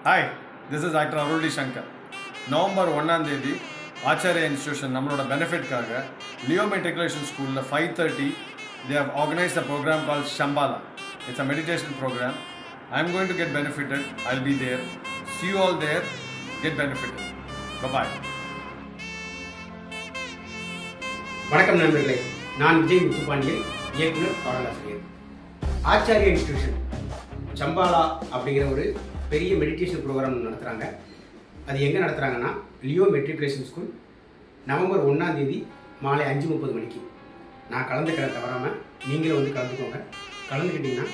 Hi, this is Dr. Aruldi Shankar. November 1 தேதி Acharya institution நம்மளோட பெனிஃபிட்காக Leo matriculation ஸ்கூலில் 5:30 they have organized a program called Shambhala. It's a meditation program. I'm going to get benefited. I'll be there. See you all there. Get benefited. Bye-bye. வணக்கம் நண்பர்களே, நான் விஜய் முத்துப்பாண்டியன், இயக்குனர் பாடலாசிரியர். Acharya institution Shambhala அப்படிங்கிற ஒரு பெரிய மெடிடேஷன் ப்ரோக்ராம் நடத்துகிறாங்க. அது எங்கே நடத்துகிறாங்கன்னா லியோ மெட்ரிகுலேஷன் ஸ்கூல் நவம்பர் 1 தேதி மாலை 5:30 மணிக்கு. நான் கலந்துக்கிறேன், தவறாமல் நீங்களும் வந்து கலந்துக்கோங்க. கலந்துக்கிட்டிங்கன்னா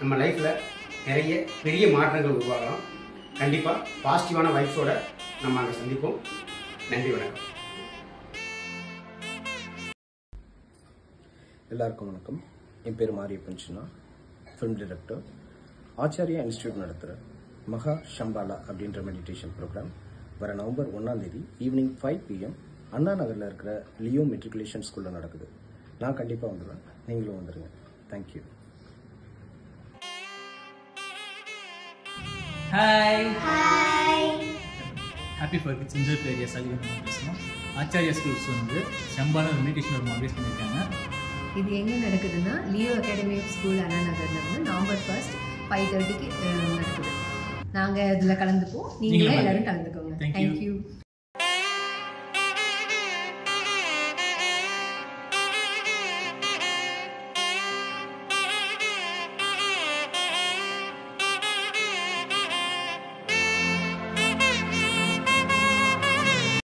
நம்ம லைஃப்பில் நிறைய பெரிய மாற்றங்கள் உருவாகலாம். கண்டிப்பாக பாசிட்டிவான வைப்ஸோடு நம்ம அங்கே சந்திப்போம். நன்றி, வணக்கம். எல்லாருக்கும் வணக்கம். என் பேர் மாரியப்பன் சின்னா, ஃபிலிம் டைரக்டர். ஆச்சாரியா இன்ஸ்டிடியூட் நடத்துகிற மகா ஷம்பாலா அப்படின்ற மெடிடேஷன் ப்ரோக்ராம் வர நவம்பர் 1 தேதி ஈவினிங் 5 PM அண்ணா நகரில் இருக்கிற லியோ மெட்ரிகுலேஷன் ஸ்கூலில் நடக்குது. நான் கண்டிப்பாக வந்துடுவேன், நீங்களும் வந்துடுங்க. Thank you. Hi happy for kids enjoy play area Saligramam பேசுகிறோம். ஆச்சாரியா ஸ்கூல்ஸ் வந்து சம்பாலா மெடிடேஷன் ஒரு ஆர்கனைஸ் பண்ணியிருக்காங்க. இது எங்கே நடக்குதுன்னா லியோ அகாடமி ஆஃப் ஸ்கூல் அண்ணா நகரில் வந்து நவம்பர் 1 5:30 நடக்குது. நாங்கள் இதில் கலந்துப்போம், நீங்களே எல்லாரும் கலந்துக்கோங்க. தேங்க்யூ.